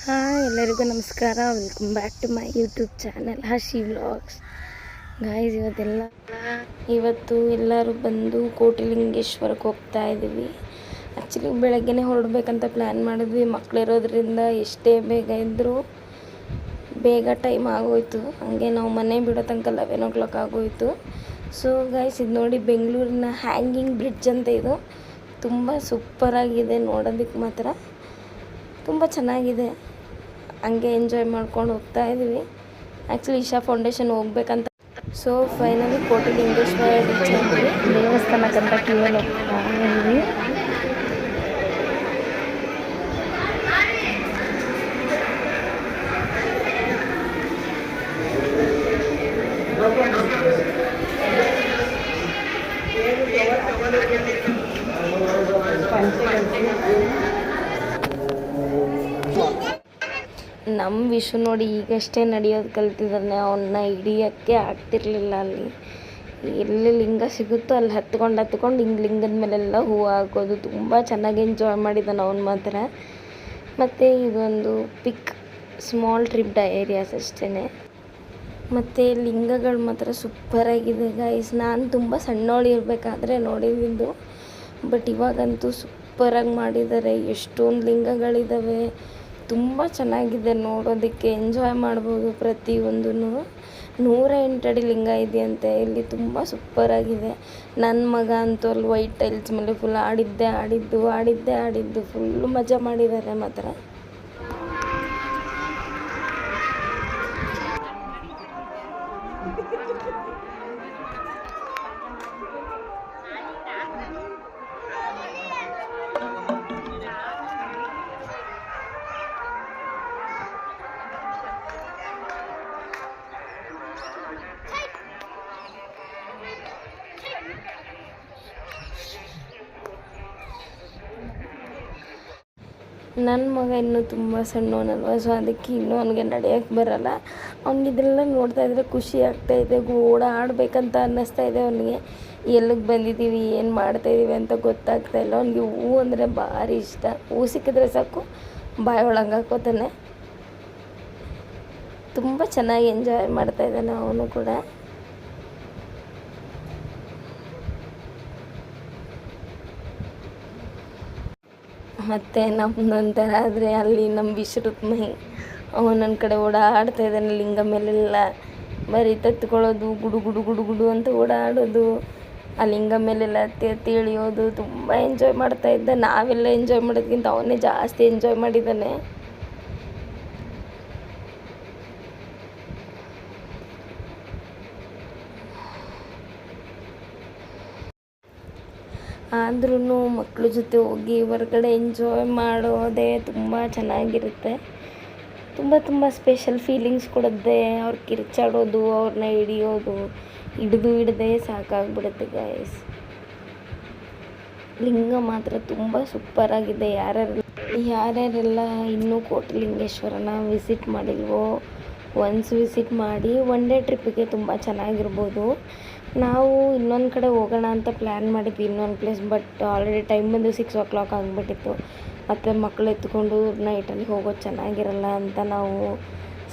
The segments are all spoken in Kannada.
ಹಾಯ್ ಎಲ್ಲರಿಗೂ ನಮಸ್ಕಾರ. Welcome back to my YouTube channel Harshi vlogs. Guys, ಇವತ್ತು ಎಲ್ಲರೂ ಬಂದು ಕೋಟಿಲಿಂಗೇಶ್ವರಕ್ಕೆ ಹೋಗ್ತಾ ಇದ್ದೀವಿ. ಆ್ಯಕ್ಚುಲಿ ಬೆಳಗ್ಗೆನೇ ಹೊರಡ್ಬೇಕಂತ ಪ್ಲ್ಯಾನ್ ಮಾಡಿದ್ವಿ. ಮಕ್ಕಳಿರೋದ್ರಿಂದ ಎಷ್ಟೇ ಬೇಗ ಇದ್ದರೂ ಬೇಗ ಟೈಮ್ ಆಗೋಯ್ತು. ಹಾಗೆ ನಾವು ಮನೆ ಬಿಡೋ ತನಕ 11 ಆಗೋಯ್ತು. ಸೊ ಗಾಯ್ಸ್, ಇದು ನೋಡಿ ಬೆಂಗಳೂರಿನ ಹ್ಯಾಂಗಿಂಗ್ ಬ್ರಿಡ್ಜ್ ಅಂತ. ಇದು ತುಂಬ ಸೂಪರಾಗಿದೆ, ನೋಡೋದಕ್ಕೆ ಮಾತ್ರ ತುಂಬ ಚೆನ್ನಾಗಿದೆ. ಹಂಗೆ ಎಂಜಾಯ್ ಮಾಡ್ಕೊಂಡು ಹೋಗ್ತಾ ಇದ್ದೀವಿ. ಆ್ಯಕ್ಚುಲಿ ಇಶಾ ಫೌಂಡೇಶನ್ ಹೋಗ್ಬೇಕಂತ. ಸೊ ಫೈನಲಿ ಕೋಟಿಲಿಂಗೇಶ್ವರ ರೀಚ್ ಆಗಿದ್ವಿ. ದೇವಸ್ಥಾನಕ್ಕಂತ ಕ್ಯೂವಲ್ಲಿ ಹೋಗ್ತಾ ಇದ್ದೀವಿ. ನಮ್ಮ ವಿಷು ನೋಡಿ ಈಗಷ್ಟೇ ನಡೆಯೋದು ಕಲ್ತಿದ್ದಾನೆ. ಅವನ್ನ ಹಿಡಿಯೋಕ್ಕೆ ಆಗ್ತಿರ್ಲಿಲ್ಲ. ಅಲ್ಲಿ ಎಲ್ಲಿ ಲಿಂಗ ಸಿಗುತ್ತೋ ಅಲ್ಲಿ ಹತ್ಕೊಂಡು ಹಿಂಗೆ ಲಿಂಗದ ಮೇಲೆಲ್ಲ ಹೂವು ಹಾಕೋದು. ತುಂಬ ಚೆನ್ನಾಗಿ ಎಂಜಾಯ್ ಮಾಡಿದ್ದಾನೆ ಅವನು ಮಾತ್ರ. ಮತ್ತು ಇದೊಂದು ಸ್ಮಾಲ್ ಟ್ರಿಪ್ ಏರಿಯಾಸ್ ಅಷ್ಟೇ. ಮತ್ತು ಲಿಂಗಗಳು ಮಾತ್ರ ಸೂಪರಾಗಿದೆ ಗೈಸ್. ನಾನು ತುಂಬ ಸಣ್ಣವಳು ಇರಬೇಕಾದ್ರೆ ನೋಡಿದ್ದು, ಬಟ್ ಇವಾಗಂತೂ ಸೂಪರಾಗಿ ಮಾಡಿದ್ದಾರೆ. ಎಷ್ಟೊಂದು ಲಿಂಗಗಳಿದ್ದಾವೆ. ತುಂಬ ಚೆನ್ನಾಗಿದೆ ನೋಡೋದಕ್ಕೆ, ಎಂಜಾಯ್ ಮಾಡ್ಬೋದು ಪ್ರತಿಯೊಂದೂ. 108 ಅಡಿ ಲಿಂಗ ಇದೆಯಂತೆ ಇಲ್ಲಿ. ತುಂಬ ಸೂಪರಾಗಿದೆ. ನನ್ನ ಮಗ ಅಂತೂ ಅಲ್ಲಿ ವೈಟ್ ಟೈಲ್ಸ್ ಮೇಲೆ ಫುಲ್ ಆಡಿದ್ದು ಫುಲ್ಲು ಮಜಾ ಮಾಡಿದ್ದಾರೆ ಮಾತ್ರ. ನನ್ನ ಮಗ ಇನ್ನೂ ತುಂಬ ಸಣ್ಣವನಲ್ವ, ಸೊ ಅದಕ್ಕೆ ಇನ್ನೂ ಅವನಿಗೆ ನಡೆಯೋಕ್ಕೆ ಬರೋಲ್ಲ. ಅವನಿಗೆಲ್ಲ ನೋಡ್ತಾ ಇದ್ರೆ ಖುಷಿ ಆಗ್ತಾಯಿದೆ, ಓಡಾಡಬೇಕಂತ ಅನ್ನಿಸ್ತಾ ಇದೆ ಅವನಿಗೆ. ಎಲ್ಲಿಗೆ ಬಂದಿದ್ದೀವಿ, ಏನು ಮಾಡ್ತಾಯಿದ್ದೀವಿ ಅಂತ ಗೊತ್ತಾಗ್ತಾಯಿಲ್ಲ. ಅವನಿಗೆ ಹೂ ಅಂದರೆ ಭಾರಿ ಇಷ್ಟ. ಹೂ ಸಿಕ್ಕಿದ್ರೆ ಸಾಕು ಬಾಯಿ ಒಳಗೆ ಹಾಕೋತಾನೆ. ತುಂಬ ಚೆನ್ನಾಗಿ ಎಂಜಾಯ್ ಮಾಡ್ತಾಯಿದ್ದಾನೆ ಅವನು ಕೂಡ. ಮತ್ತು ನಮ್ಮದೊಂಥರ ಆದರೆ ಅಲ್ಲಿ ನಮ್ಮ ವಿಶ್ರುತ್ ಮೈ ಅವನು ನನ್ನ ಕಡೆ ಓಡಾಡ್ತಾ ಇದ್ದಾನೆ. ಲಿಂಗ ಮೇಲೆಲ್ಲ ಬರೀ ತತ್ಕೊಳ್ಳೋದು, ಗುಡು ಅಂತ ಓಡಾಡೋದು. ಆ ಲಿಂಗ ಮೇಲೆಲ್ಲ ಎತ್ತಿ ಇಳಿಯೋದು. ತುಂಬ ಎಂಜಾಯ್ ಮಾಡ್ತಾ ಇದ್ದ. ನಾವೆಲ್ಲ ಎಂಜಾಯ್ ಮಾಡೋದಕ್ಕಿಂತ ಅವನೇ ಜಾಸ್ತಿ ಎಂಜಾಯ್ ಮಾಡಿದ್ದಾನೆ. ಆದ್ರೂ ಮಕ್ಕಳ ಜೊತೆ ಹೋಗಿ ಹೊರಗಡೆ ಎಂಜಾಯ್ ಮಾಡೋದೇ ತುಂಬ ಚೆನ್ನಾಗಿರುತ್ತೆ. ತುಂಬ ಸ್ಪೆಷಲ್ ಫೀಲಿಂಗ್ಸ್ ಕೊಡುತ್ತೆ. ಅವ್ರು ಕಿರ್ಚಾಡೋದು, ಅವ್ರನ್ನ ಹಿಡಿದೇ ಸಾಕಾಗ್ಬಿಡುತ್ತೆ ಗಾಯ್ಸ್. ಲಿಂಗ ಮಾತ್ರ ತುಂಬ ಸೂಪರಾಗಿದೆ. ಯಾರ್ಯಾರೆಲ್ಲ ಇನ್ನೂ ಕೋಟಿಲಿಂಗೇಶ್ವರನ ವಿಸಿಟ್ ಮಾಡಿಲ್ವೋ, ಒನ್ಸ್ ವಿಸಿಟ್ ಮಾಡಿ. ಒನ್ ಡೇ ಟ್ರಿಪ್ಪಿಗೆ ತುಂಬ ಚೆನ್ನಾಗಿರ್ಬೋದು. ನಾವು ಇನ್ನೊಂದು ಕಡೆ ಹೋಗೋಣ ಅಂತ ಪ್ಲ್ಯಾನ್ ಮಾಡಿದ್ವಿ, ಇನ್ನೊಂದು ಪ್ಲೇಸ್. ಬಟ್ ಆಲ್ರೆಡಿ ಟೈಮ್ ಬಂದು 6 ಆಗಿಬಿಟ್ಟಿತ್ತು. ಮತ್ತು ಮಕ್ಕಳು ಎತ್ಕೊಂಡು ನೈಟಲ್ಲಿ ಹೋಗೋದು ಚೆನ್ನಾಗಿರಲ್ಲ ಅಂತ ನಾವು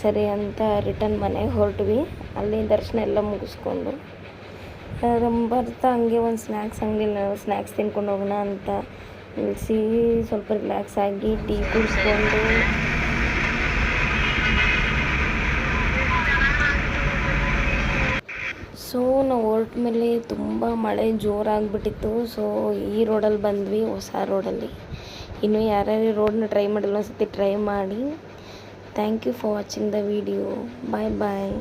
ಸರಿ ಅಂತ ರಿಟರ್ನ್ ಮನೆಗೆ ಹೊರಟ್ವಿ. ಅಲ್ಲಿ ದರ್ಶನ ಎಲ್ಲ ಮುಗಿಸ್ಕೊಂಡು ಬರ್ತಾ ಹಂಗೆ ಒಂದು ಸ್ನ್ಯಾಕ್ಸ್ ಅಂಗಡಿಲಿ ಸ್ನ್ಯಾಕ್ಸ್ ತಿನ್ಕೊಂಡು ಹೋಗೋಣ ಅಂತ ನಿಲ್ಲಿಸಿ ಸ್ವಲ್ಪ ರಿಲ್ಯಾಕ್ಸ್ ಆಗಿ ಟೀ ಕುಡಿಸ್ಕೊಂಡು ಸೊ ನಾವು ಹೊರಟ ಮೇಲೆ ತುಂಬ ಮಳೆ ಜೋರಾಗಿಬಿಟ್ಟಿತ್ತು. ಸೊ ಈ ರೋಡಲ್ಲಿ ಬಂದ್ವಿ, ಹೊಸ ರೋಡಲ್ಲಿ. ಇನ್ನು ಯಾರ್ಯಾರು ರೋಡನ್ನ ಟ್ರೈ ಮಾಡಿಲ್ಲ, ಒಂದು ಸತಿ ಟ್ರೈ ಮಾಡಿ. Thank you for watching the video. Bye.